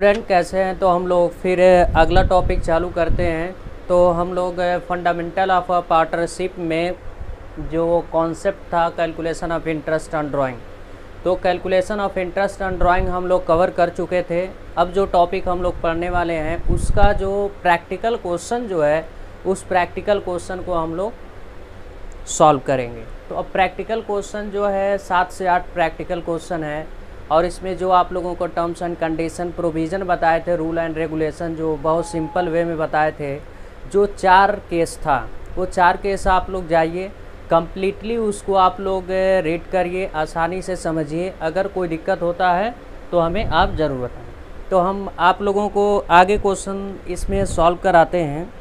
Student कैसे हैं। तो हम लोग फिर अगला टॉपिक चालू करते हैं। तो हम लोग फंडामेंटल ऑफ अ पार्टनरशिप में जो कॉन्सेप्ट था calculation of interest on drawing, तो calculation of interest on drawing हम लोग कवर कर चुके थे। अब जो टॉपिक हम लोग पढ़ने वाले हैं उसका जो प्रैक्टिकल क्वेश्चन जो है उस प्रैक्टिकल क्वेश्चन को हम लोग सॉल्व करेंगे। तो अब प्रैक्टिकल क्वेश्चन जो है 7 से 8 प्रैक्टिकल क्वेश्चन है और इसमें जो आप लोगों को टर्म्स एंड कंडीशन प्रोविज़न बताए थे, रूल एंड रेगुलेशन जो बहुत सिंपल वे में बताए थे, जो 4 केस था वो 4 केस आप लोग जाइए कम्प्लीटली उसको आप लोग रीड करिए, आसानी से समझिए। अगर कोई दिक्कत होता है तो हमें आप ज़रूर बताएं। तो हम आप लोगों को आगे क्वेश्चन इसमें सॉल्व कराते हैं।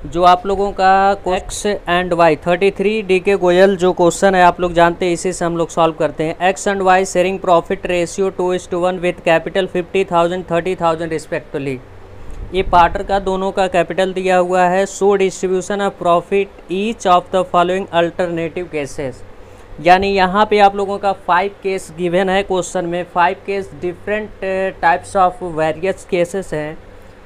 जो आप लोगों का x and y 33 DK Goyal जो क्वेश्चन है आप लोग जानते हैं, इसी से हम लोग सॉल्व करते हैं। X and y sharing profit ratio 2:1 with capital 50,000 30,000 respectively. ये पार्टनर का दोनों का कैपिटल दिया हुआ है। So distribution of profit each of the following alternative cases, यानी यहाँ पे आप लोगों का 5 केस गिवन है क्वेश्चन में। 5 case different types of various cases हैं।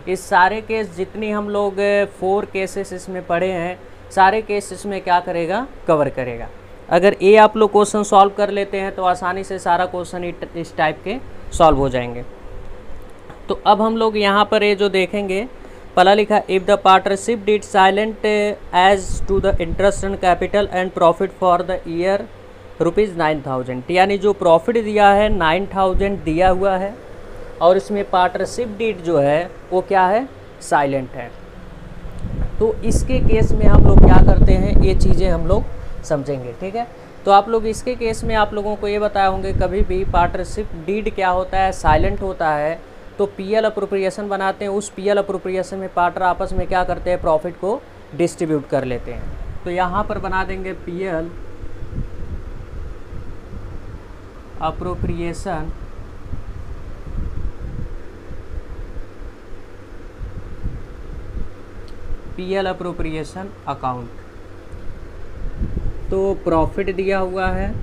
इस सारे केस जितनी हम लोग 4 केसेस इसमें पढ़े हैं, सारे केस इसमें क्या करेगा, कवर करेगा। अगर ये आप लोग क्वेश्चन सॉल्व कर लेते हैं तो आसानी से सारा क्वेश्चन इस टाइप के सॉल्व हो जाएंगे। तो अब हम लोग यहाँ पर ये जो देखेंगे, पहला लिखा if the partnership deed silent as to the interest and capital and profit for the year ₹9,000, यानी जो प्रॉफिट दिया है 9,000 दिया हुआ है और इसमें पार्टनरशिप डीड जो है वो क्या है, साइलेंट है। तो इसके केस में हम लोग क्या करते हैं, ये चीज़ें हम लोग समझेंगे, ठीक है। तो आप लोग इसके केस में आप लोगों को ये बताए होंगे कभी भी पार्टनरशिप डीड क्या होता है, साइलेंट होता है तो PL अप्रोप्रिएशन बनाते हैं। उस PL अप्रोप्रिएशन में पार्टनर आपस में क्या करते हैं, प्रॉफिट को डिस्ट्रीब्यूट कर लेते हैं। तो यहाँ पर बना देंगे PL appropriation PL appropriation account. तो प्रॉफिट दिया हुआ है,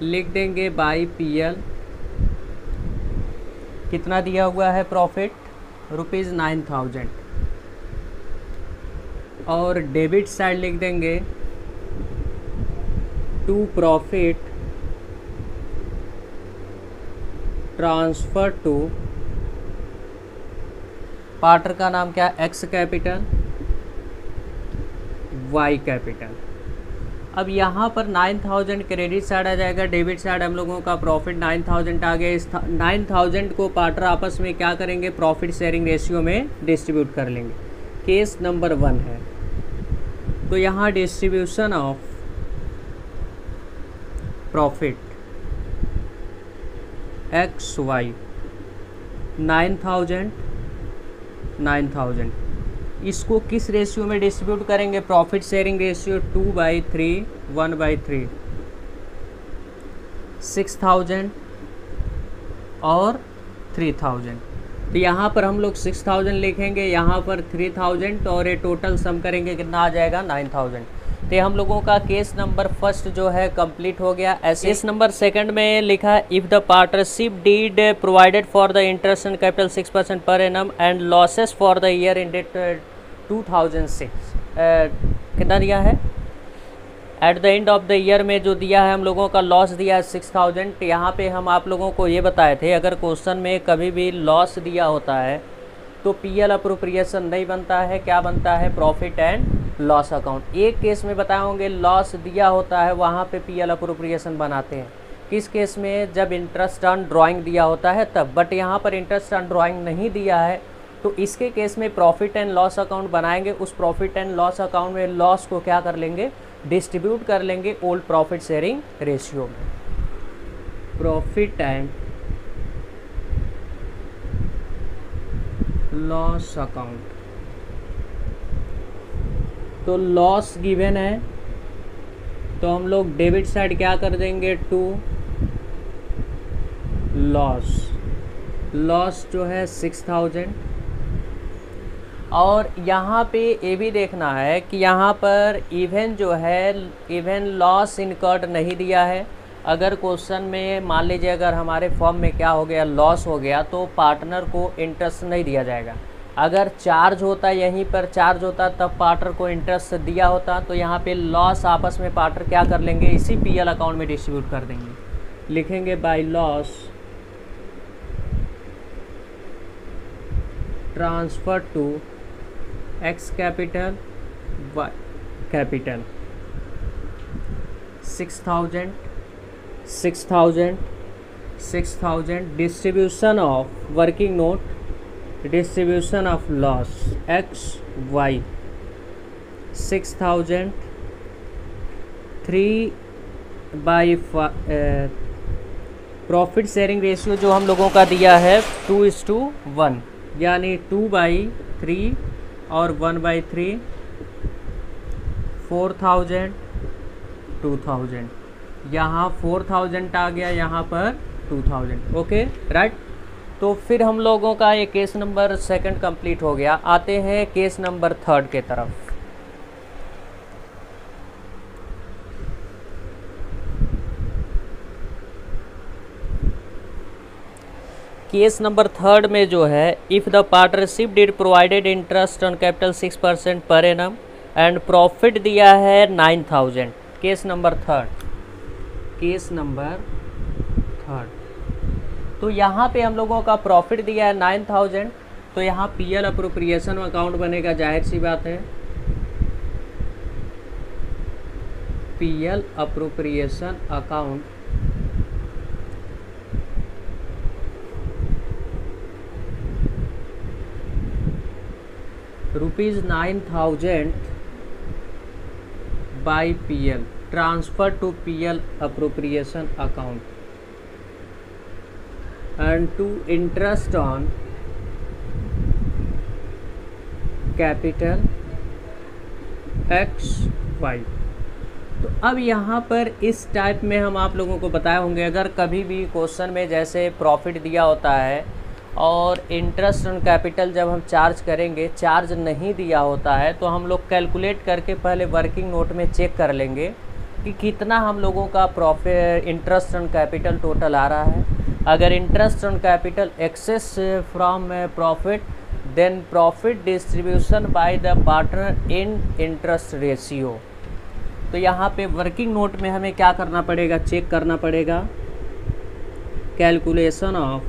लिख देंगे बाई PL। कितना दिया हुआ है प्रॉफिट, ₹9,000। और डेबिट साइड लिख देंगे to profit transfer to, partner का नाम क्या है, एक्स कैपिटल वाई कैपिटल। अब यहाँ पर 9,000 क्रेडिट साइड आ जाएगा, डेबिट साइड हम लोगों का प्रॉफिट 9,000 आ गया। इस 9,000 को पार्टनर आपस में क्या करेंगे, प्रॉफिट शेयरिंग रेशियो में डिस्ट्रीब्यूट कर लेंगे। केस नंबर 1 है। तो यहाँ distribution of profit X Y 9,000 इसको किस रेशियो में डिस्ट्रीब्यूट करेंगे, प्रॉफिट शेयरिंग रेशियो 2/3 1/3, 6,000 और 3,000। तो यहाँ पर हम लोग 6,000 लिखेंगे, यहाँ पर 3,000 और ये टोटल सम करेंगे कितना आ जाएगा, 9,000। तो हम लोगों का केस नंबर 1 जो है कंप्लीट हो गया। ऐसे केस नंबर 2 में लिखा if the partnership deed provided for the interest and capital 6% per annum and losses for the year ended 2006, कितना दिया है, at the end of the year में जो दिया है हम लोगों का लॉस दिया है 6,000। यहाँ पे हम आप लोगों को ये बताए थे अगर क्वेश्चन में कभी भी लॉस दिया होता है तो PL अप्रोप्रिएशन नहीं बनता है, क्या बनता है, प्रॉफिट एंड लॉस अकाउंट। एक केस में बताए होंगे लॉस दिया होता है, वहाँ पे PL अप्रोप्रिएशन बनाते हैं। किस केस में, जब इंटरेस्ट ऑन ड्राइंग दिया होता है तब। बट यहाँ पर इंटरेस्ट ऑन ड्राइंग नहीं दिया है तो इसके केस में प्रॉफिट एंड लॉस अकाउंट बनाएंगे। उस प्रॉफिट एंड लॉस अकाउंट में लॉस को क्या कर लेंगे, डिस्ट्रीब्यूट कर लेंगे ओल्ड प्रॉफिट शेयरिंग रेशियो में। प्रॉफिट एंड लॉस अकाउंट, तो लॉस गिवन है तो हम लोग डेबिट साइड क्या कर देंगे, टू लॉस जो है 6,000। और यहाँ पे ये भी देखना है कि यहाँ पर इवन जो है इवन लॉस इनकर्ड नहीं दिया है, अगर क्वेश्चन में मान लीजिए अगर हमारे फॉर्म में क्या हो गया, लॉस हो गया, तो पार्टनर को इंटरेस्ट नहीं दिया जाएगा। अगर चार्ज होता, यहीं पर चार्ज होता, तब पार्टनर को इंटरेस्ट दिया होता। तो यहाँ पे लॉस आपस में पार्टनर क्या कर लेंगे, इसी पीएल अकाउंट में डिस्ट्रीब्यूट कर देंगे। लिखेंगे by loss transfer to X capital Y capital 6,000 distribution of working note, distribution of loss X Y 6,000 3/5 profit sharing ratio जो हम लोगों का दिया है 2:1, यानी 2/3 और 1/3 4,000 2,000। यहाँ 4,000 आ गया, यहाँ पर 2,000। Okay right. तो फिर हम लोगों का ये केस नंबर 2 कंप्लीट हो गया। आते हैं केस नंबर 3 के तरफ। केस नंबर 3 में जो है, if the partnership did provided interest on capital 6% per annum and profit दिया है 9,000। Case number 3। तो यहाँ पे हम लोगों का प्रॉफिट दिया है 9,000, तो यहाँ पीएल अप्रोप्रिएशन अकाउंट बनेगा, जाहिर सी बात है। PL appropriation account ₹9,000 by PL transfer to PL appropriation account and to interest on capital XY। तो अब यहाँ पर इस टाइप में हम आप लोगों को बताए होंगे, अगर कभी भी क्वेश्चन में जैसे प्रॉफिट दिया होता है और इंटरेस्ट ऑन कैपिटल जब हम चार्ज करेंगे, चार्ज नहीं दिया होता है, तो हम लोग कैलकुलेट करके पहले वर्किंग नोट में चेक कर लेंगे कि कितना हम लोगों का profit interest on capital total आ रहा है। अगर interest on capital excess from profit, then profit distribution by the partner in interest ratio. तो यहाँ पे वर्किंग नोट में हमें क्या करना पड़ेगा, चेक करना पड़ेगा कैलकुलेशन ऑफ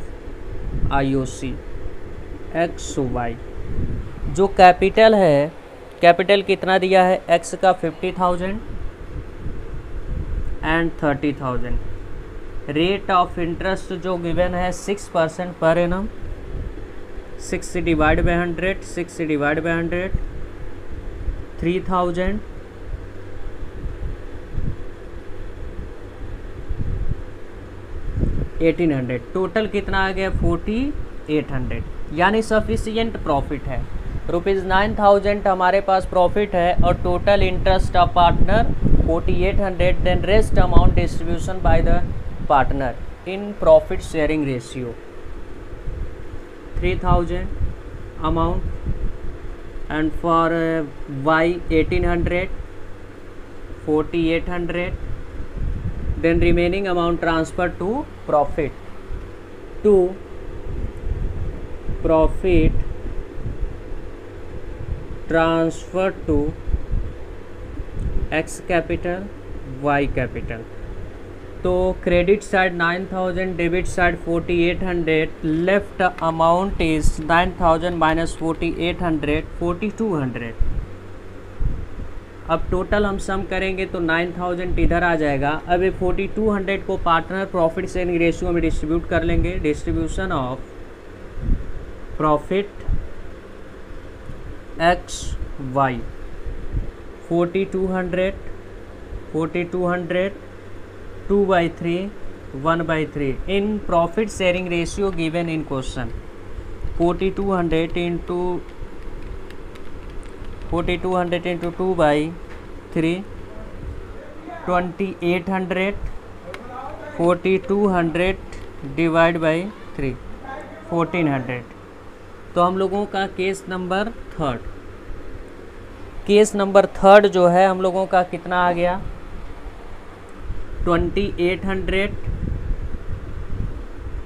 IOC XY। जो कैपिटल है, कैपिटल कितना दिया है, एक्स का 50,000 एंड 30,000। रेट ऑफ इंटरेस्ट जो गिवन है 6% per annum, 6 divide by 100, 6 divide by 100 3,000 1800। Total कितना आ गया, 4,800, यानी सफिशियंट प्रॉफिट है। ₹9,000 हमारे पास प्रॉफिट है और total interest of partner 4,800, then rest amount distribution by the partner in profit sharing ratio 3,000 amount and for Y 1,800 4,800, then remaining amount transferred to profit transfer to X capital Y capital। तो credit side 9,000, debit side 4,800, left amount is 9,000 minus 4,800 4,200। अब total हम सम करेंगे तो 9,000 इधर आ जाएगा। अब ये 4,200 को पार्टनर प्रॉफिट शेयरिंग रेशियो में डिस्ट्रीब्यूट कर लेंगे। Distribution of profit X Y 4,200 2/3 1/3 in profit sharing ratio given in question. 4,200 into 2/3 2,800 4,200 divide by 3 1,400। तो हम लोगों का केस नंबर 3 जो है हम लोगों का कितना आ गया, 2800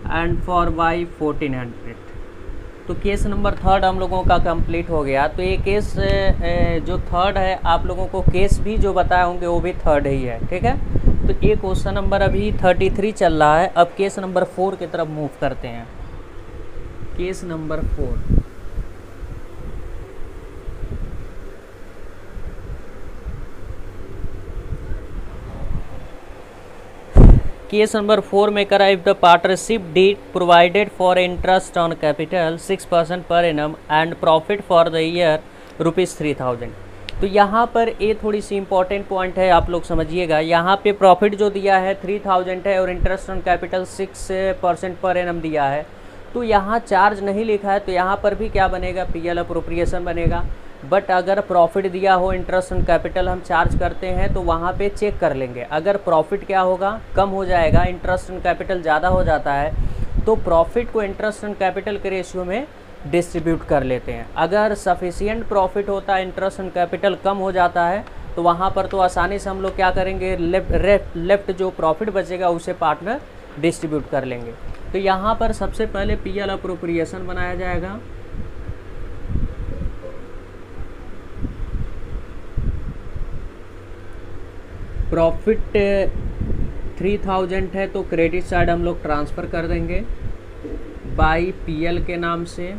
एंड फॉर वाई 1400। तो केस नंबर थर्ड हम लोगों का कंप्लीट हो गया। तो ये केस जो थर्ड है आप लोगों को केस भी जो बताए होंगे वो भी थर्ड ही है, ठीक है। तो ये क्वेश्चन नंबर अभी 33 चल रहा है। अब केस नंबर 4 की तरफ मूव करते हैं। केस नंबर 4, केस नंबर 4 में करा, if the partnership deed provided for interest on capital 6% per annum and profit for the year ₹3000। तो यहाँ पर ये थोड़ी सी इंपॉर्टेंट पॉइंट है, आप लोग समझिएगा। यहाँ पे प्रॉफिट जो दिया है 3000 है और interest on capital 6% per annum दिया है। तो यहाँ चार्ज नहीं लिखा है, तो यहाँ पर भी क्या बनेगा, पीएल अप्रोप्रिएशन बनेगा। बट अगर प्रॉफिट दिया हो इंटरेस्ट ऑन कैपिटल हम चार्ज करते हैं तो वहाँ पे चेक कर लेंगे। अगर प्रॉफिट क्या होगा, कम हो जाएगा, इंटरेस्ट ऑन कैपिटल ज़्यादा हो जाता है, तो प्रॉफिट को इंटरेस्ट ऑन कैपिटल के रेशियो में डिस्ट्रीब्यूट कर लेते हैं। अगर सफिशिएंट प्रॉफिट होता है, इंटरेस्ट ऑन कैपिटल कम हो जाता है, तो वहाँ पर तो आसानी से हम लोग क्या करेंगे, लेफ्ट जो प्रॉफिट बचेगा उसे पार्टनर डिस्ट्रीब्यूट कर लेंगे। तो यहाँ पर सबसे पहले पीएल अप्रोप्रिएशन बनाया जाएगा। प्रॉफिट 3000 है तो क्रेडिट साइड हम लोग ट्रांसफ़र कर देंगे बाई पीएल के नाम से,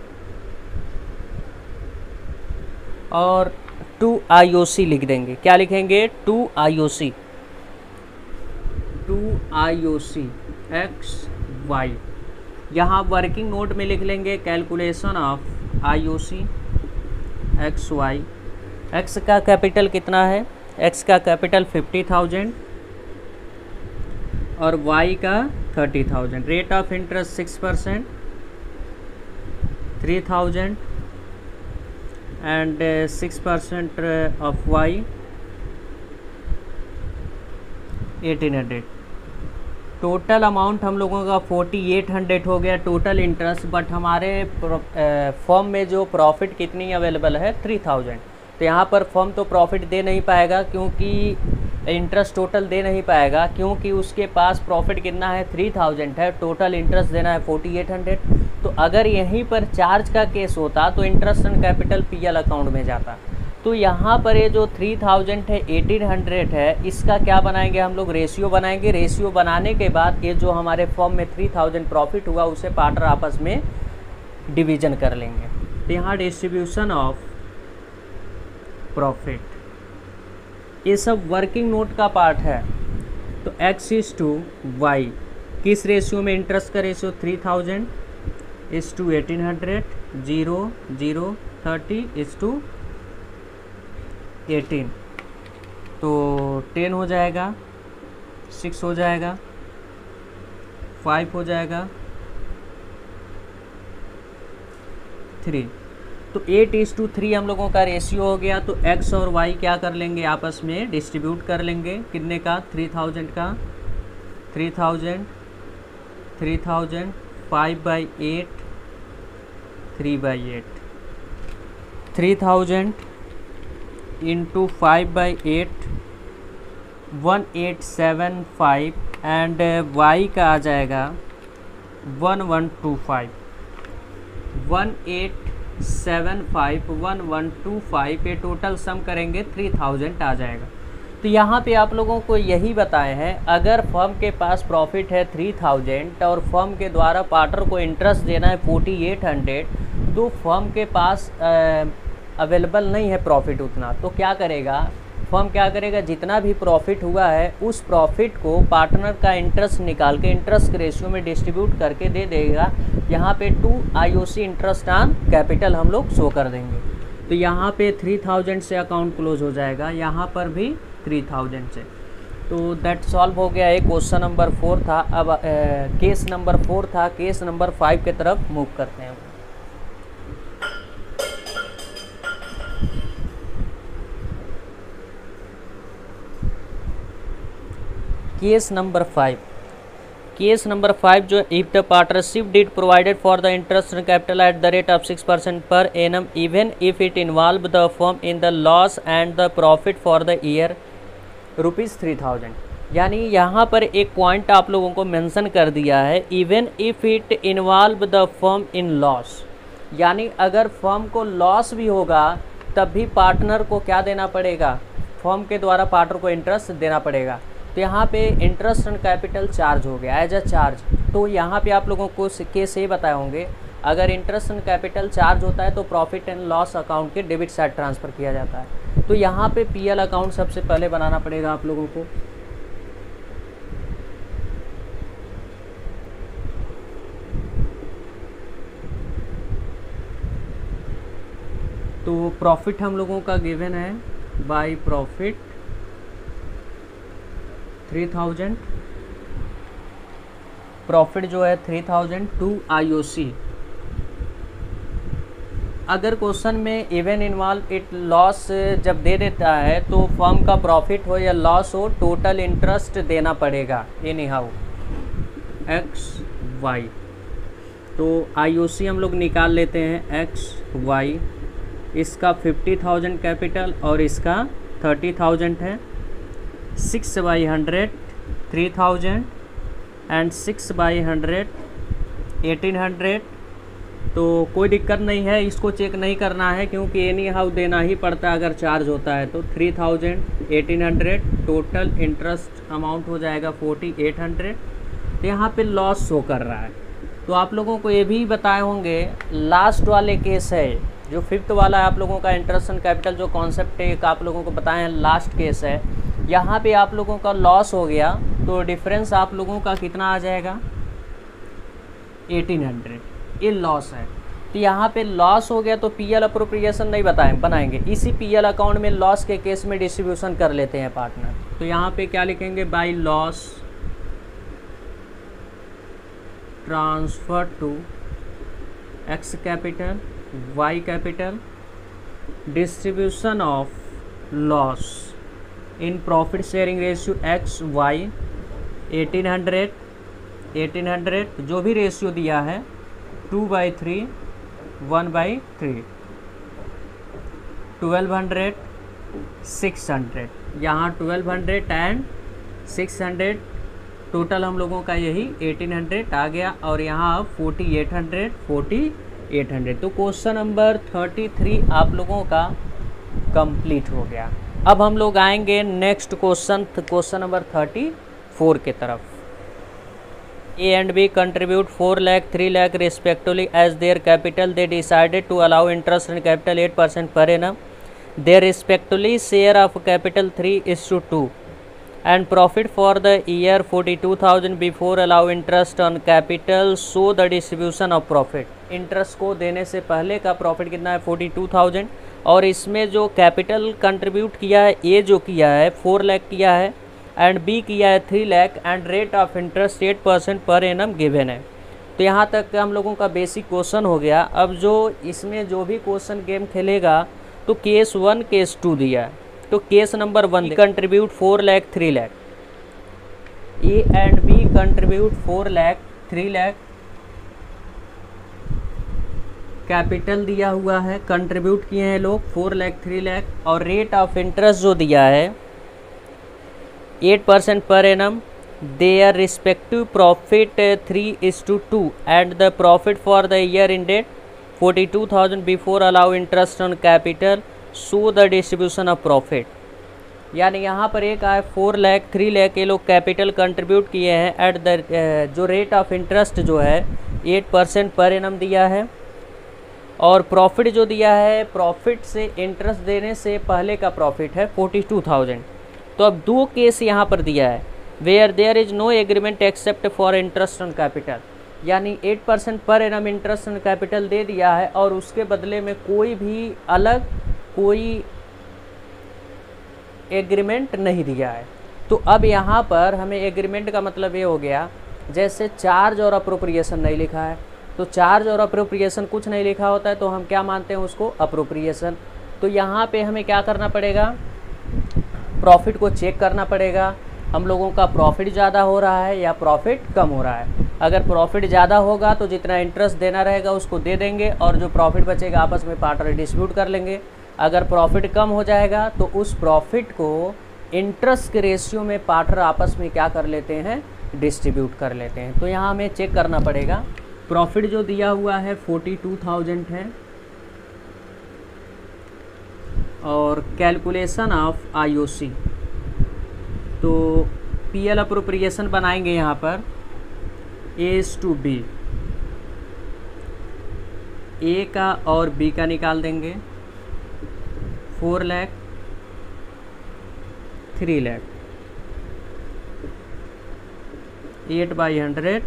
और टू आईओसी लिख देंगे। क्या लिखेंगे, टू आईओसी एक्स वाई। यहाँ वर्किंग नोट में लिख लेंगे calculation of IOC X Y. X का कैपिटल कितना है, एक्स का कैपिटल 50,000 और वाई का 30,000। Rate of interest 6%, 3000 and 6% of Y 1800। Total amount हम लोगों का 4800 हो गया टोटल इंटरेस्ट। बट हमारे फर्म में जो प्रॉफिट कितनी अवेलेबल है, 3000। तो यहाँ पर फर्म तो प्रॉफिट दे नहीं पाएगा, क्योंकि इंटरेस्ट टोटल दे नहीं पाएगा, क्योंकि उसके पास प्रॉफिट कितना है, 3000 है, टोटल इंटरेस्ट देना है 4800। तो अगर यहीं पर चार्ज का केस होता तो interest on capital PL account में जाता। तो यहाँ पर ये जो 3000 है 1800 है, इसका क्या बनाएंगे हम लोग, रेशियो बनाएंगे। रेशियो बनाने के बाद ये जो हमारे फर्म में 3000 प्रॉफिट हुआ उसे पार्टनर आपस में डिवीजन कर लेंगे। तो यहाँ डिस्ट्रीब्यूशन ऑफ प्रॉफिट, ये सब वर्किंग नोट का पार्ट है। तो x इज टू वाई, किस रेशियो में, इंटरेस्ट का ratio 3000 is to 1800, 0 0 30 is to 18। तो 10 हो जाएगा, 6 हो जाएगा, 5 हो जाएगा, 3। तो 8:3 हम लोगों का रेशियो हो गया। तो x और y क्या कर लेंगे, आपस में डिस्ट्रीब्यूट कर लेंगे। कितने का, 3000 का, 3000 3000 5/8 3/8, 3000 इंटू 5/8 1875 एंड y का आ जाएगा 1125 1125 ये टोटल सम करेंगे 3000 आ जाएगा। तो यहाँ पे आप लोगों को यही बताए हैं, अगर फर्म के पास प्रॉफिट है 3000 और फर्म के द्वारा पार्टनर को इंटरेस्ट देना है 4800, तो फर्म के पास अवेलेबल नहीं है प्रॉफिट उतना, तो क्या करेगा फर्म, क्या करेगा, जितना भी प्रॉफिट हुआ है उस प्रॉफिट को पार्टनर का इंटरेस्ट निकाल के इंटरेस्ट के रेशियो में डिस्ट्रीब्यूट करके दे देगा। यहाँ पे 2 आईओसी इंटरेस्ट ऑन कैपिटल हम लोग शो कर देंगे। तो यहाँ पे 3000 से अकाउंट क्लोज हो जाएगा, यहाँ पर भी 3000 से। तो दैट सॉल्व हो गया। एक क्वेश्चन नंबर 4 था। अब केस नंबर 4 था, केस नंबर 5 की तरफ मूव करते हैं। केस नंबर 5, केस नंबर 5 जो, if the partnership did provided for the interest on capital at the rate of 6% per annum even if it involve the firm in the loss and the profit for the year ₹3000। यानी यहाँ पर एक point आप लोगों को mention कर दिया है, even if it involve the firm in loss, यानी अगर फर्म को लॉस भी होगा तब भी पार्टनर को क्या देना पड़ेगा, फर्म के द्वारा पार्टनर को इंटरेस्ट देना पड़ेगा। तो यहाँ पे इंटरेस्ट ऑन कैपिटल चार्ज हो गया एज अ चार्ज। तो यहाँ पे आप लोगों को केस ये बताए होंगे, अगर इंटरेस्ट ऑन कैपिटल चार्ज होता है तो प्रॉफिट एंड लॉस अकाउंट के डेबिट साइड ट्रांसफ़र किया जाता है। तो यहाँ पे पीएल अकाउंट सबसे पहले बनाना पड़ेगा आप लोगों को। तो प्रॉफिट हम लोगों का गिवन है बाय प्रॉफिट 3000, प्रॉफिट जो है 3000 टू आईओसी। अगर क्वेश्चन में इवन इन्वॉल्व इट लॉस जब दे देता है तो फर्म का प्रॉफिट हो या लॉस हो, टोटल इंटरेस्ट देना पड़ेगा एनी हाउ एक्स वाई। तो आईओसी हम लोग निकाल लेते हैं एक्स वाई, इसका 50,000 कैपिटल और इसका 30,000 है। 6/100 3000 एंड 6/100 1800। तो कोई दिक्कत नहीं है, इसको चेक नहीं करना है क्योंकि एनी हाउ देना ही पड़ता है अगर चार्ज होता है तो। 3000 1800 टोटल इंटरेस्ट अमाउंट हो जाएगा 4800। तो यहाँ पे लॉस शो कर रहा है। तो आप लोगों को ये भी बताए होंगे, लास्ट वाले केस है जो फिफ्थ वाला है आप लोगों का इंटरेस्ट ऑन कैपिटल, जो कॉन्सेप्ट एक आप लोगों को बताए हैं लास्ट केस है। यहाँ पे आप लोगों का लॉस हो गया तो डिफरेंस आप लोगों का कितना आ जाएगा 1800, ये लॉस है। तो यहाँ पे लॉस हो गया तो पीएल अप्रोप्रिएशन नहीं बनाएंगे, इसी पीएल अकाउंट में लॉस के केस में डिस्ट्रीब्यूशन कर लेते हैं पार्टनर। तो यहाँ पे क्या लिखेंगे, by loss transfer to X capital Y capital, distribution of loss in profit sharing ratio X Y 1800 जो भी रेशियो दिया है 2/3 1/3 1200 600। यहाँ 1200 एंड 600 टोटल हम लोगों का यही 1800 आ गया और यहाँ 4800। तो क्वेश्चन नंबर 33 आप लोगों का कंप्लीट हो गया। अब हम लोग आएंगे नेक्स्ट क्वेश्चन नंबर 34 के तरफ। A and B contribute 4 lakh 3 lakh respectively as their capital. They decided to allow interest in capital 8% per annum. Their respectively share of capital 3:2 and profit for the year 42,000 before allow interest on capital, show the distribution of profit। Interest को देने से पहले का profit कितना है 42,000 और इसमें जो कैपिटल कंट्रीब्यूट किया है, ए जो किया है 4 लाख किया है एंड बी किया है 3 lakh and rate of interest 8% per annum given है। तो यहाँ तक हम लोगों का बेसिक क्वेश्चन हो गया। अब जो इसमें जो भी क्वेश्चन गेम खेलेगा तो केस 1 केस 2 दिया है। तो case number 1 contribute 4 lakh 3 lakh, A and B contribute 4 lakh 3 lakh, capital दिया हुआ है, कंट्रीब्यूट किए हैं लोग 4 लाख 3 लाख और रेट ऑफ इंटरेस्ट जो दिया है 8% per annum. Their respective profit 3:2 and the profit for the year ended 42,000 before allow interest on capital, show the distribution of profit. यानी यहाँ पर एक आए 4 लाख 3 लाख ये लोग कैपिटल कंट्रीब्यूट किए हैं एट द जो रेट ऑफ इंटरेस्ट जो है 8% पर एनम दिया है और प्रॉफिट जो दिया है प्रॉफिट से इंटरेस्ट देने से पहले का प्रॉफिट है 42,000। तो अब 2 केस यहाँ पर दिया है, where there is no agreement except for interest on capital, यानी 8% per annum interest on capital दे दिया है और उसके बदले में कोई भी अलग कोई एग्रीमेंट नहीं दिया है। तो अब यहाँ पर हमें एग्रीमेंट का मतलब ये हो गया, जैसे चार्ज और अप्रोप्रिएशन नहीं लिखा है, तो चार्ज और अप्रोप्रिएशन कुछ नहीं लिखा होता है तो हम क्या मानते हैं उसको अप्रोप्रिएशन। तो यहाँ पे हमें क्या करना पड़ेगा, प्रॉफिट को चेक करना पड़ेगा, हम लोगों का प्रॉफिट ज़्यादा हो रहा है या प्रॉफिट कम हो रहा है। अगर प्रॉफिट ज़्यादा होगा तो जितना इंटरेस्ट देना रहेगा उसको दे देंगे और जो प्रॉफिट बचेगा आपस में पार्टनर डिस्ट्रीब्यूट कर लेंगे। अगर प्रॉफिट कम हो जाएगा तो उस प्रॉफिट को इंटरेस्ट के रेशियो में पार्टनर आपस में क्या कर लेते हैं, डिस्ट्रीब्यूट कर लेते हैं। तो यहाँ हमें चेक करना पड़ेगा। प्रॉफिट जो दिया हुआ है 42,000 है, और कैलकुलेशन ऑफ आईओसी, तो पीएल अप्रोप्रिएशन बनाएंगे यहाँ पर A/B, ए का और बी का निकाल देंगे। 4 लाख 3 लाख 8/100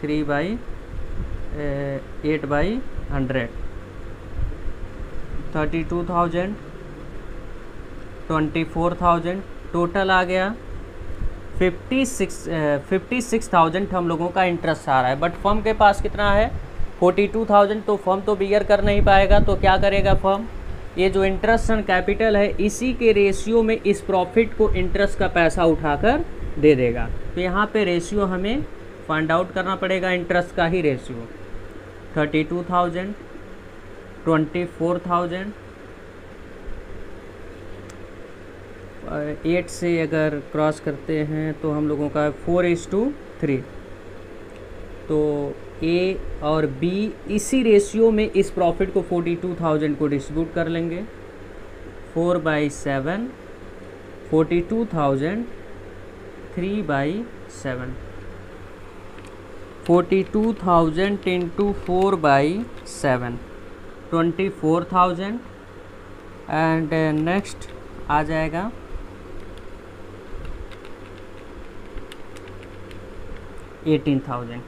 3/8/100 32,000 24,000 टोटल आ गया 56,000 हम लोगों का इंटरेस्ट आ रहा है। बट फर्म के पास कितना है 42,000, तो फर्म तो बियर कर नहीं पाएगा। तो क्या करेगा फर्म, ये जो इंटरेस्ट ऑन कैपिटल है इसी के रेशियो में इस प्रॉफिट को इंटरेस्ट का पैसा उठाकर दे देगा। तो यहाँ पे रेशियो हमें फाइंड आउट करना पड़ेगा, इंटरेस्ट का ही रेशियो। 32,000 24,000 8 से अगर क्रॉस करते हैं तो हम लोगों का 4:3। तो ए और बी इसी रेशियो में इस प्रॉफिट को 42,000 को डिस्ट्रीब्यूट कर लेंगे। 4/7 42,000 3/7 42,000 × 4/7 24,000 एंड नेक्स्ट आ जाएगा 18,000।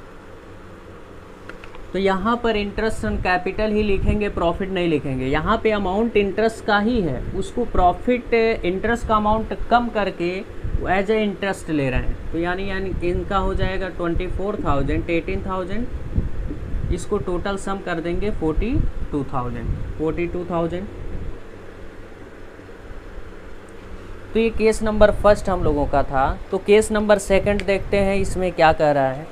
तो यहाँ पर इंटरेस्ट ऑन कैपिटल ही लिखेंगे, प्रॉफिट नहीं लिखेंगे। यहाँ पे अमाउंट इंटरेस्ट का ही है, उसको प्रॉफिट इंटरेस्ट का अमाउंट कम करके एज ए इंटरेस्ट ले रहे हैं। तो यानी इनका हो जाएगा 24,000 18,000, इसको टोटल सम कर देंगे 42,000। तो ये केस नंबर फर्स्ट हम लोगों का था। तो केस नंबर सेकंड देखते हैं इसमें क्या कह रहा है।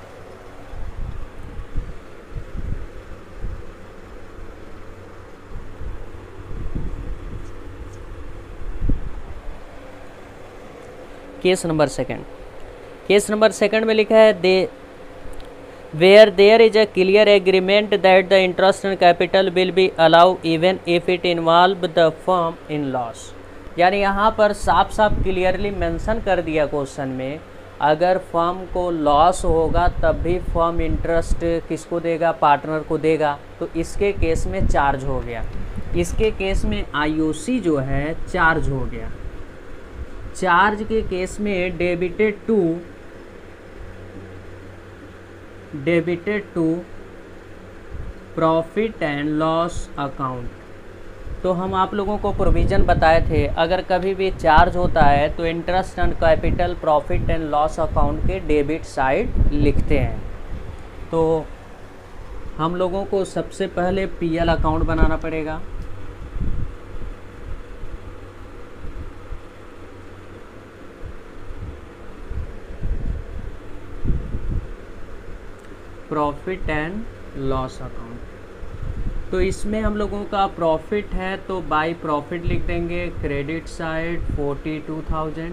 केस नंबर सेकंड में लिखा है where there is a clear agreement that the interest on capital will be allow even if it involve the firm in loss. यानी यहाँ पर साफ साफ क्लियरली मेंशन कर दिया क्वेश्चन में, अगर फर्म को लॉस होगा तब भी फर्म इंटरेस्ट किसको देगा, पार्टनर को देगा। तो इसके केस में चार्ज हो गया, इसके केस में आईओसी जो है चार्ज हो गया। चार्ज के केस में debited to profit and loss account. तो हम आप लोगों को प्रोविज़न बताए थे, अगर कभी भी चार्ज होता है तो interest on capital profit and loss account के डेबिट साइड लिखते हैं। तो हम लोगों को सबसे पहले पीएल अकाउंट बनाना पड़ेगा। Profit and loss account. तो इसमें हम लोगों का प्रॉफिट है तो बाय प्रॉफिट लिख देंगे, क्रेडिट साइड 42,000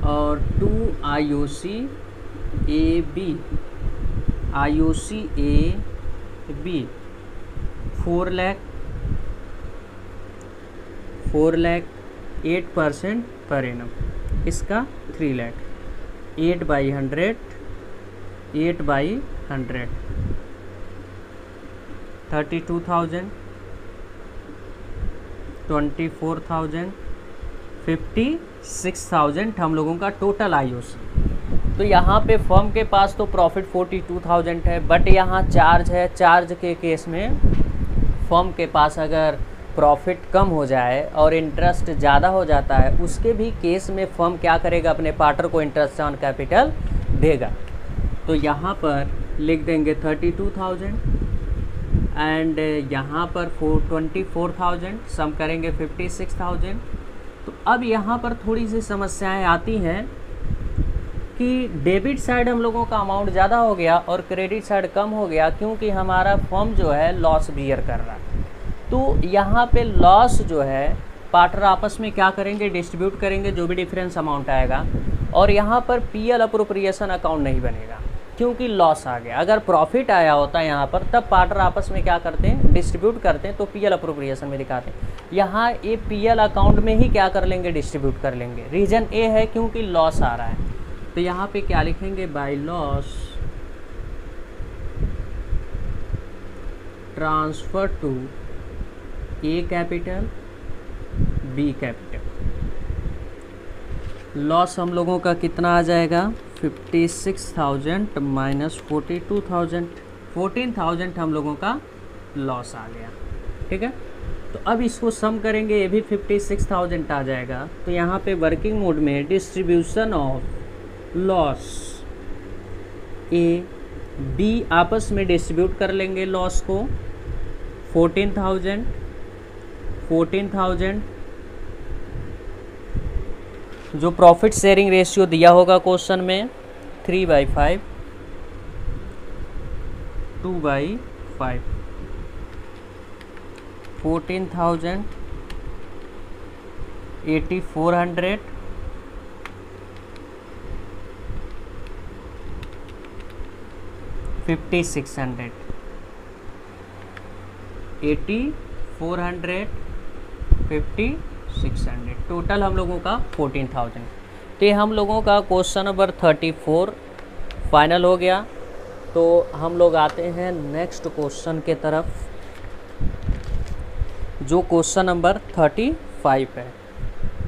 और to IOC A B 4 lakh 8% per annum, इसका 3 लाख 8/100 32,000 24,000 56,000 हम लोगों का टोटल आईओसी। तो यहाँ पे फर्म के पास तो प्रॉफिट 42,000 है, बट यहाँ चार्ज है। चार्ज के केस में फर्म के पास अगर प्रॉफिट कम हो जाए और इंटरेस्ट ज़्यादा हो जाता है, उसके भी केस में फर्म क्या करेगा, अपने पार्टनर को इंटरेस्ट ऑन कैपिटल देगा। तो यहाँ पर लिख देंगे 32,000 एंड यहाँ पर 24,000, सम करेंगे 56,000। तो अब यहाँ पर थोड़ी सी समस्याएं आती हैं कि डेबिट साइड हम लोगों का अमाउंट ज़्यादा हो गया और क्रेडिट साइड कम हो गया, क्योंकि हमारा फर्म जो है लॉस बियर कर रहा है। तो यहाँ पे लॉस जो है पार्टनर आपस में क्या करेंगे, डिस्ट्रीब्यूट करेंगे जो भी डिफरेंस अमाउंट आएगा। और यहाँ पर पीएल अप्रोप्रिएशन अकाउंट नहीं बनेगा क्योंकि लॉस आ गया। अगर प्रॉफिट आया होता है यहाँ पर तब पार्टनर आपस में क्या करते हैं, डिस्ट्रीब्यूट करते हैं, तो पीएल अप्रोप्रिएशन में दिखाते हैं। यहाँ ये पीएल अकाउंट में ही क्या कर लेंगे, डिस्ट्रीब्यूट कर लेंगे। रीज़न ए है क्योंकि लॉस आ रहा है, तो यहाँ पे क्या लिखेंगे, by loss transfer to A capital B capital. Loss हम लोगों का कितना आ जाएगा, 56,000 माइनस 42,000, 14,000 हम लोगों का लॉस आ गया। ठीक है, तो अब इसको सम करेंगे, ये भी 56,000 आ जाएगा। तो यहाँ पे वर्किंग मोड में distribution of loss A B आपस में डिस्ट्रीब्यूट कर लेंगे लॉस को। 14,000 जो प्रॉफिट शेयरिंग रेशियो दिया होगा क्वेश्चन में 3/5, 2/5, 14,000, 8,400, 5,600, 8,400, 5,600, टोटल हम लोगों का 14,000। तो ये हम लोगों का क्वेश्चन नंबर 34 फाइनल हो गया। तो हम लोग आते हैं नेक्स्ट क्वेश्चन के तरफ, जो क्वेश्चन नंबर 35 है।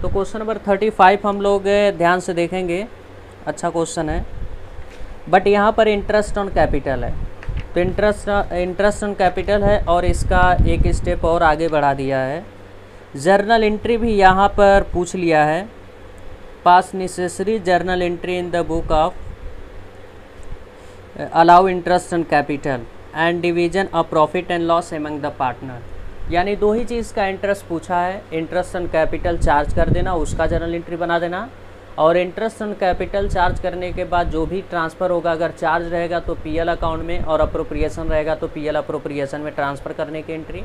तो क्वेश्चन नंबर 35 हम लोग ध्यान से देखेंगे, अच्छा क्वेश्चन है, बट यहाँ पर इंटरेस्ट ऑन कैपिटल है। तो इंटरेस्ट ऑन कैपिटल है और इसका एक स्टेप और आगे बढ़ा दिया है। जर्नल एंट्री भी यहाँ पर पूछ लिया है, पास necessary journal entry in the book of allow interest on capital and division of profit and loss among the partner. यानी दो ही चीज़ का इंटरेस्ट पूछा है, इंटरेस्ट ऑन कैपिटल चार्ज कर देना, उसका जर्नल एंट्री बना देना, और इंटरेस्ट ऑन कैपिटल चार्ज करने के बाद जो भी ट्रांसफ़र होगा, अगर चार्ज रहेगा तो पीएल अकाउंट में और अप्रोप्रिएशन रहेगा तो पीएल अप्रोप्रिएशन में ट्रांसफ़र करने की एंट्री,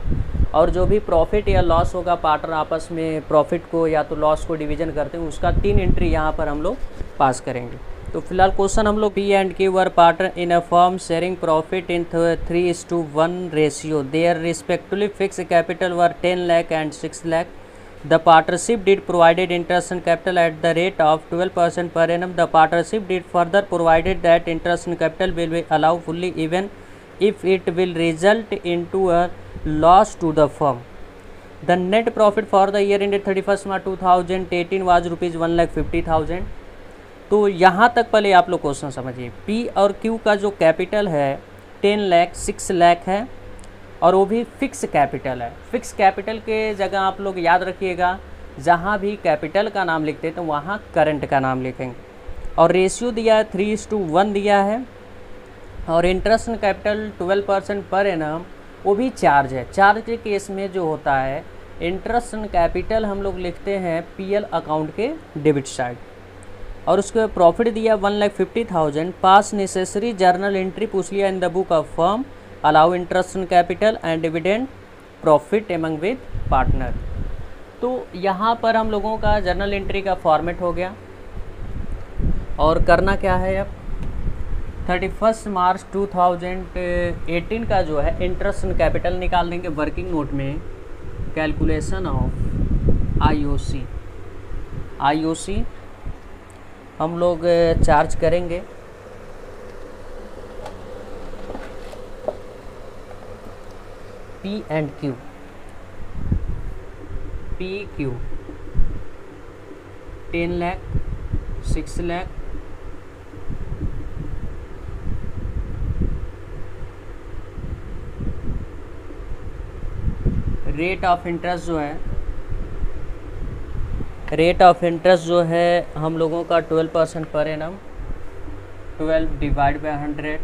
और जो भी प्रॉफिट या लॉस होगा पार्टनर आपस में प्रॉफिट को या तो लॉस को डिवीजन करते हैं, उसका 3 एंट्री यहाँ पर हम लोग पास करेंगे। तो फिलहाल क्वेश्चन हम लोग P and Q were partner in a firm sharing profit in 3:1 ratio, their respectively fix capital were 10 lakh and 6 lakh. The partnership did provided interest on capital at the rate of 12% per annum. The partnership did further provided that interest on capital will be allowed fully even if it will result into a loss to the firm. The net profit for the year ended 31st March 2018 was rupees 1,50,000. तो यहाँ तक पहले आप लोग question समझिए। P और Q का जो कैपिटल है 10 लाख 6 लाख है और वो भी फिक्स कैपिटल है। फिक्स कैपिटल के जगह आप लोग याद रखिएगा, जहाँ भी कैपिटल का नाम लिखते हैं तो वहाँ करंट का नाम लिखेंगे। और रेशियो दिया है 3:1 दिया है, और interest on capital 12% per annum, वो भी चार्ज है। चार्ज के केस में जो होता है इंटरेस्ट ऑन कैपिटल हम लोग लिखते हैं पीएल अकाउंट के डेबिट साइड, और उसके प्रॉफिट दिया 1,50,000। पास नेसेसरी जर्नल एंट्री पूछ लिया in the book of firm, allow interest on capital and dividend profit among with partner. तो यहाँ पर हम लोगों का जर्नल एंट्री का फॉर्मेट हो गया, और करना क्या है अब 31 मार्च 2018 का जो है इंटरेस्ट ऑन कैपिटल निकाल देंगे वर्किंग नोट में, कैलकुलेशन ऑफ आईओसी हम लोग चार्ज करेंगे। P and Q, P Q 10 lakh 6 lakh, rate of interest जो है हम लोगों का 12% per annum, 12 divide by 100,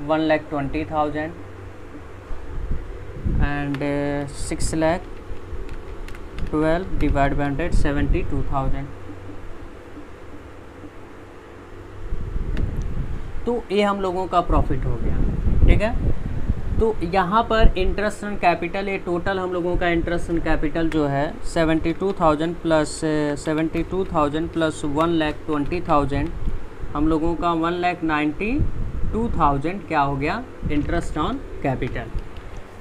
1,20,000 and 6 lakh 12 divided by 100 72,000। तो ये हम लोगों का प्रॉफिट हो गया। ठीक है, तो यहाँ पर इंटरेस्ट ऑन कैपिटल, ये टोटल हम लोगों का इंटरेस्ट ऑन कैपिटल जो है 72,000 प्लस 72,000 प्लस 1,20,000, हम लोगों का 1,92,000 क्या हो गया, इंटरेस्ट ऑन कैपिटल।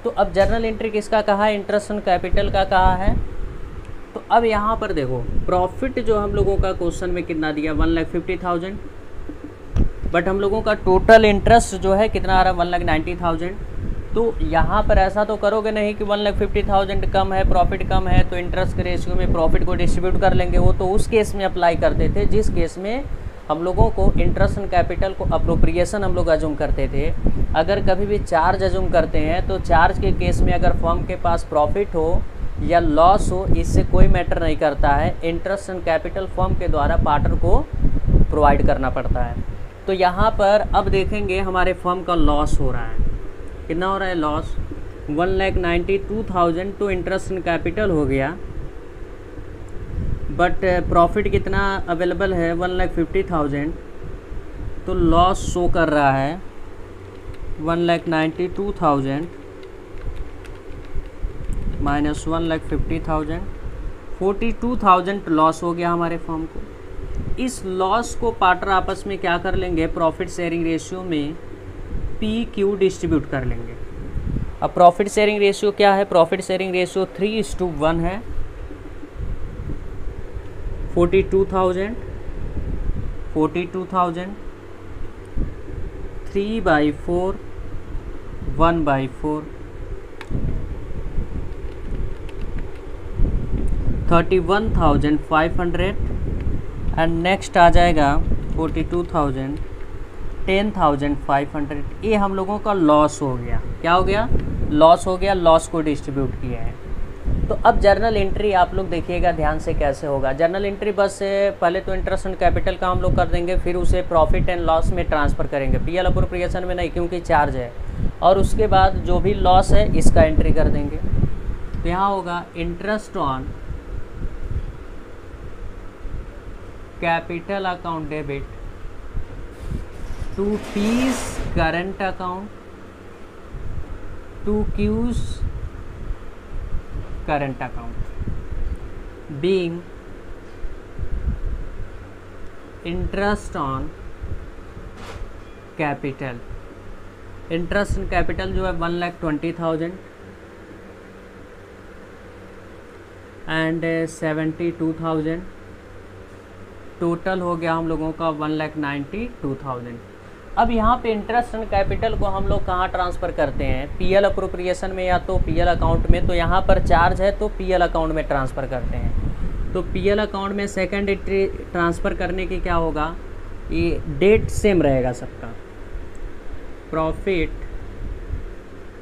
तो अब जर्नल एंट्री किसका कहा है, इंटरेस्ट ऑन कैपिटल का कहा है। तो अब यहाँ पर देखो प्रॉफिट जो हम लोगों का क्वेश्चन में कितना दिया 1,50,000, बट हम लोगों का टोटल इंटरेस्ट जो है कितना आ रहा है 1,90,000। तो यहाँ पर ऐसा तो करोगे नहीं कि 1,50,000 कम है, प्रॉफिट कम है तो इंटरेस्ट के रेशियो में प्रॉफिट को डिस्ट्रीब्यूट कर लेंगे। वो तो उस केस में अप्लाई करते थे जिस केस में हम लोगों को इंटरेस्ट ऑन कैपिटल को अप्रोप्रिएशन हम लोग अज्यूम करते थे। अगर कभी भी चार्ज अज्यूम करते हैं तो चार्ज के केस में अगर फर्म के पास प्रॉफिट हो या लॉस हो, इससे कोई मैटर नहीं करता है, इंटरेस्ट ऑन कैपिटल फर्म के द्वारा पार्टनर को प्रोवाइड करना पड़ता है। तो यहाँ पर अब देखेंगे हमारे फर्म का लॉस हो रहा है, कितना हो रहा है लॉस, 1,92,000 तो इंटरेस्ट ऑन कैपिटल हो गया, बट प्रॉफिट कितना अवेलेबल है 1,50,000, तो लॉस शो कर रहा है 1,92,000 माइनस 1,50,000, 42,000 लॉस हो गया हमारे फर्म को। इस लॉस को पार्टनर आपस में क्या कर लेंगे, प्रॉफिट शेयरिंग रेशियो में PQ डिस्ट्रीब्यूट कर लेंगे। अब प्रॉफिट शेयरिंग रेशियो क्या है, प्रॉफिट शेयरिंग रेशियो 3:1 है। 42,000 3/4 1/4 31,500 एंड नेक्स्ट आ जाएगा 42,000 10,500। ये हम लोगों का लॉस हो गया, क्या हो गया, लॉस हो गया, लॉस को डिस्ट्रीब्यूट किया है। तो अब जर्नल एंट्री आप लोग देखिएगा ध्यान से कैसे होगा। जर्नल एंट्री बस पहले तो इंटरेस्ट ऑन कैपिटल का हम लोग कर देंगे, फिर उसे प्रॉफिट एंड लॉस में ट्रांसफ़र करेंगे, PL अप्रोप्रिएशन में नहीं क्योंकि चार्ज है, और उसके बाद जो भी लॉस है इसका एंट्री कर देंगे। तो यहाँ होगा interest on capital account debit to P's current account to Q's current account being interest on capital। Interest on capital जो है 1,20,000 एंड 72,000, टोटल हो गया हम लोगों का 1,92,000। अब यहाँ पे इंटरेस्ट ऑन कैपिटल को हम लोग कहाँ ट्रांसफ़र करते हैं, PL अप्रोप्रिएशन में या तो PL अकाउंट में। तो यहाँ पर चार्ज है तो PL अकाउंट में ट्रांसफ़र करते हैं। तो PL अकाउंट में सेकंड एंट्री ट्रांसफ़र करने की क्या होगा, ये डेट सेम रहेगा सबका, profit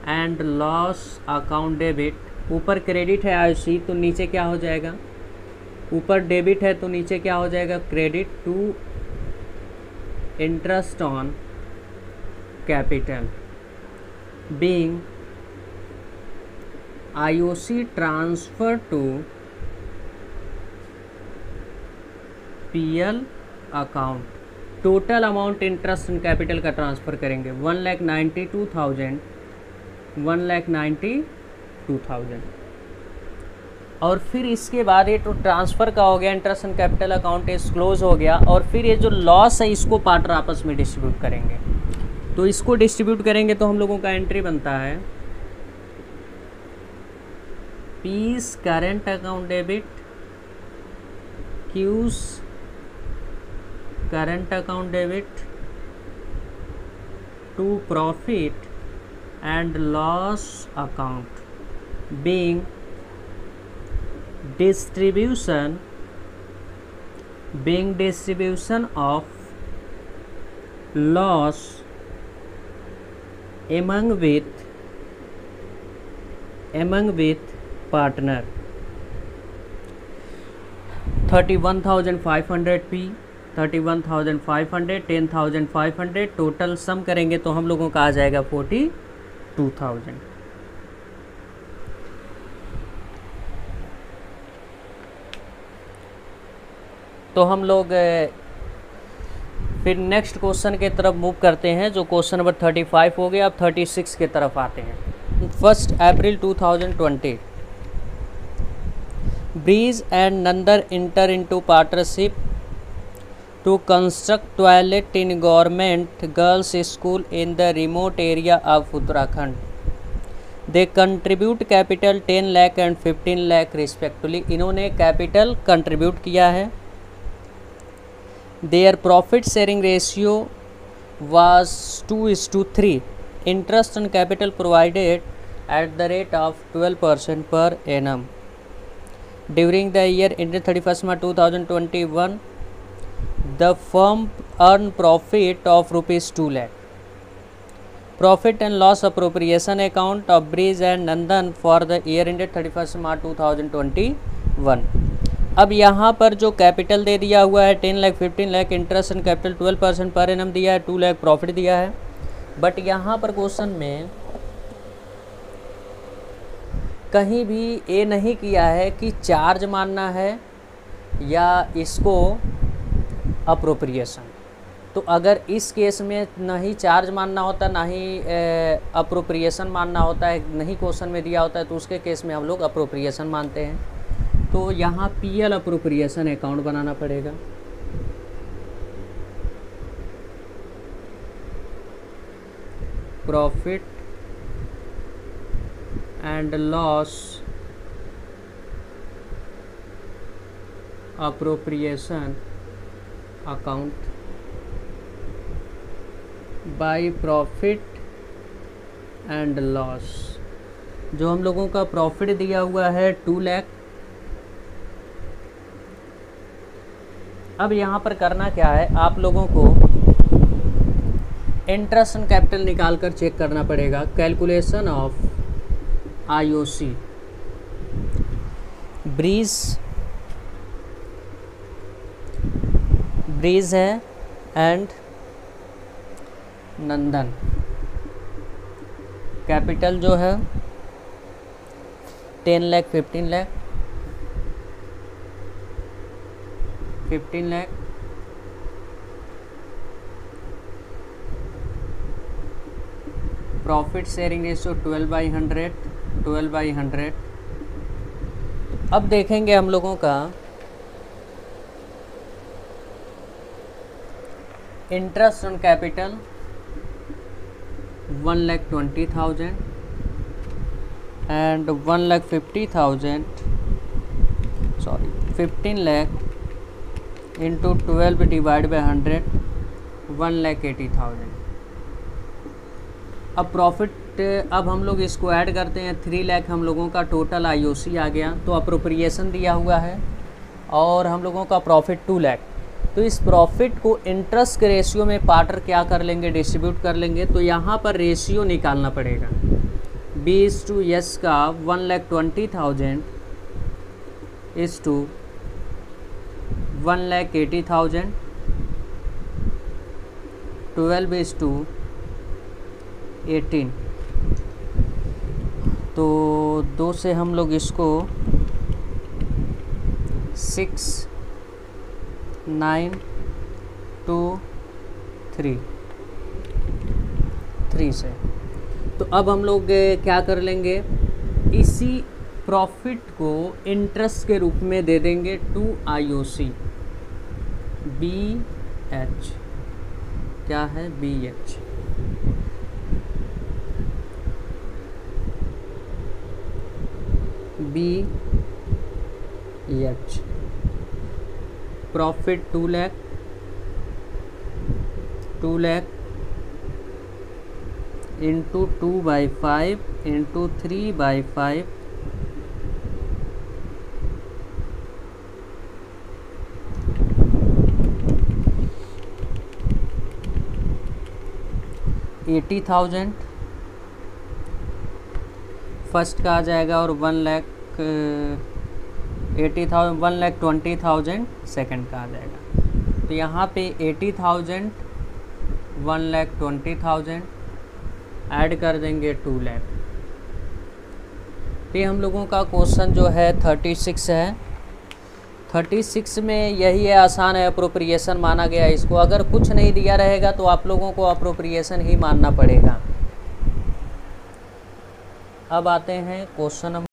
and loss account debit, ऊपर क्रेडिट है IC तो नीचे क्या हो जाएगा, ऊपर डेबिट है तो नीचे क्या हो जाएगा credit, to interest on capital being IOC transfer to PL account. Total amount interest on capital का ट्रांसफ़र करेंगे 1,92,000 और फिर इसके बाद ये तो ट्रांसफ़र का हो गया, इंटरेस्ट ऑन कैपिटल अकाउंट इस क्लोज हो गया, और फिर ये जो लॉस है इसको पार्टनर आपस में डिस्ट्रीब्यूट करेंगे। तो इसको डिस्ट्रीब्यूट करेंगे तो हम लोगों का एंट्री बनता है P's current account debit Q's current account debit to profit and loss account being distribution of loss among with partner। 31,500 P, 31,500, 10,500 total sum करेंगे तो हम लोगों का आ जाएगा 42,000। तो हम लोग फिर नेक्स्ट क्वेश्चन के तरफ मूव करते हैं, जो क्वेश्चन नंबर 35 हो गया। अब 36 के तरफ आते हैं। 1 April 2020 Brij and Nandan enter into partnership to construct toilet in government girls school in the remote area of Uttarakhand. They contribute capital 10 lakh and 15 lakh respectively. इन्होंने capital contribute किया है। Their profit sharing ratio was 2:3. Interest on capital provided at the rate of 12% per annum. During the year ended 31st March 2021, the firm earned profit of rupees 2 lakh. Profit and loss appropriation account of Breeze and Nandan for the year ended 31st March 2021. अब यहाँ पर जो capital दे दिया हुआ है 10 lakh 15 lakh, interest and capital 12% per annum दिया है, 2 लाख प्रॉफिट दिया है। बट यहाँ पर क्वेश्चन में कहीं भी ये नहीं किया है कि चार्ज मानना है या इसको अप्रोप्रिएशन। तो अगर इस केस में ना ही चार्ज मानना होता, ना ही अप्रोप्रिएशन मानना होता है, नहीं क्वेश्चन में दिया होता है, तो उसके केस में हम लोग अप्रोप्रिएशन मानते हैं। तो यहाँ पीएल अप्रोप्रिएशन अकाउंट बनाना पड़ेगा। Profit and loss appropriation account by profit and loss. जो हम लोगों का प्रॉफिट दिया हुआ है 2 लाख। अब यहाँ पर करना क्या है, आप लोगों को इंटरेस्ट ऑन कैपिटल निकाल कर चेक करना पड़ेगा। कैलकुलेशन ऑफ आईओसी ब्रीज है एंड नंदन। कैपिटल जो है 10 lakh 15 lakh 15 lakh, profit sharing ratio 12/100। अब देखेंगे हम लोगों का interest on capital 1,20,000 and 1,50,000 15 lakh into 12 divide by 100 1,80,000। अब प्रॉफिट, अब हम लोग इसको ऐड करते हैं, 3 लाख हम लोगों का टोटल आईओसी आ गया। तो अप्रोप्रिएशन दिया हुआ है और हम लोगों का प्रॉफिट 2 लाख। तो इस प्रॉफिट को इंटरेस्ट के रेशियो में पार्टनर क्या कर लेंगे, डिस्ट्रीब्यूट कर लेंगे। तो यहाँ पर रेशियो निकालना पड़ेगा। B/S का 1,20,000 इस टू 1,80,000, 12/18। तो 2 से हम लोग इसको 6 9 2 3 से। तो अब हम लोग क्या कर लेंगे, इसी प्रॉफिट को इंटरेस्ट के रूप में दे देंगे टू आईओसी। BH क्या है, BH profit 2 lakh into 2/5 into 3/5 80,000 first का आ जाएगा और 1,80,000 1,20,000 सेकंड का आ जाएगा। तो यहाँ पे 80,000 1,20,000 ऐड कर देंगे 2 लाख। फिर हम लोगों का क्वेश्चन जो है 36 है। 36 में यही है, आसान है, अप्रोप्रिएशन माना गया है इसको। अगर कुछ नहीं दिया रहेगा तो आप लोगों को अप्रोप्रिएशन ही मानना पड़ेगा। अब आते हैं क्वेश्चन नंबर